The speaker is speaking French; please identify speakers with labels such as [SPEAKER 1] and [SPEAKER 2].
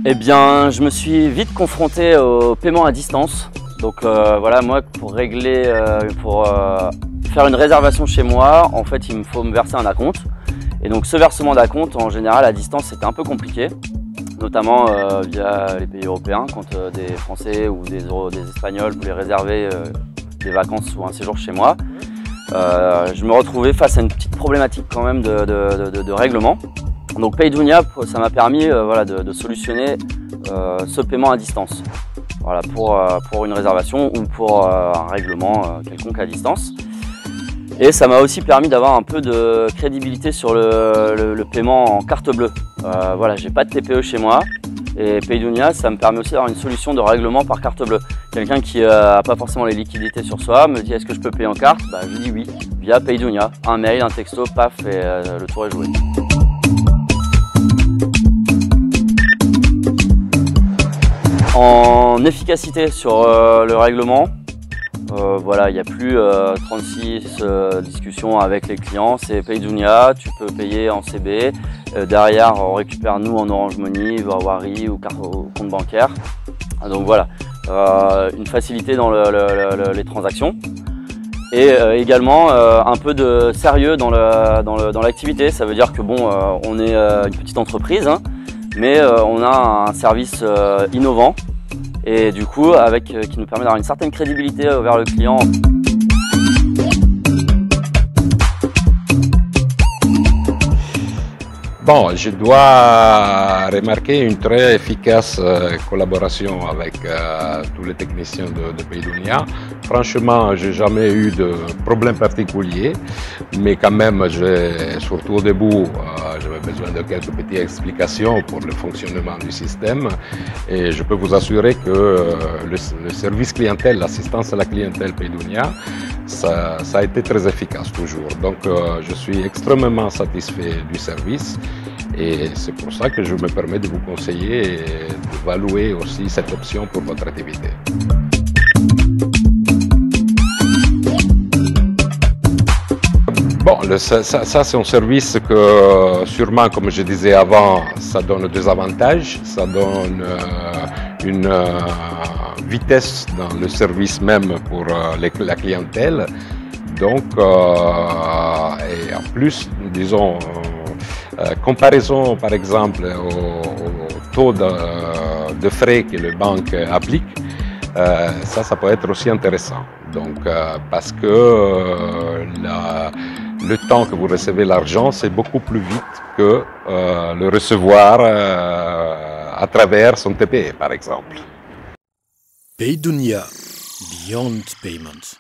[SPEAKER 1] Eh bien, je me suis vite confronté au paiement à distance. Donc voilà, moi pour régler, faire une réservation chez moi, en fait il me faut me verser un acompte. Et donc ce versement d'acompte, en général à distance, c'était un peu compliqué, notamment via les pays européens, quand des Français ou des Espagnols voulaient réserver des vacances ou un séjour chez moi. Je me retrouvais face à une petite problématique quand même de règlement. Donc Paydunia, ça m'a permis voilà, de solutionner ce paiement à distance, voilà, pour une réservation ou pour un règlement quelconque à distance. Et ça m'a aussi permis d'avoir un peu de crédibilité sur le paiement en carte bleue. Voilà, j'ai pas de TPE chez moi et Paydunia, ça me permet aussi d'avoir une solution de règlement par carte bleue. Quelqu'un qui n'a pas forcément les liquidités sur soi me dit est-ce que je peux payer en carte, bah, je dis oui, via Paydunia. Un mail, un texto, paf, et le tour est joué. En efficacité sur le règlement, voilà, il n'y a plus 36 discussions avec les clients, c'est Paydunia, tu peux payer en CB, derrière on récupère nous en Orange Money, Wari ou compte bancaire. Donc voilà, une facilité dans les transactions et également un peu de sérieux dans l'activité. Ça veut dire que bon, on est une petite entreprise, hein, mais on a un service innovant et du coup qui nous permet d'avoir une certaine crédibilité vers le client.
[SPEAKER 2] Bon, je dois remarquer une très efficace collaboration avec tous les techniciens de Paydunia. Franchement, j'ai jamais eu de problème particulier, mais quand même, surtout au début, j'avais besoin de quelques petites explications pour le fonctionnement du système. Et je peux vous assurer que le service clientèle, l'assistance à la clientèle Paydunia, ça a été très efficace toujours. Donc, je suis extrêmement satisfait du service. Et c'est pour ça que je me permets de vous conseiller et d'évaluer aussi cette option pour votre activité. Bon, ça c'est un service que sûrement, comme je disais avant, ça donne des avantages, ça donne une vitesse dans le service même pour la clientèle. Donc, et en plus, disons, comparaison par exemple au taux de frais que les banques appliquent, ça peut être aussi intéressant. Donc, parce que le temps que vous recevez l'argent, c'est beaucoup plus vite que le recevoir à travers son TPE par exemple.
[SPEAKER 3] Paydunia, Beyond Payment.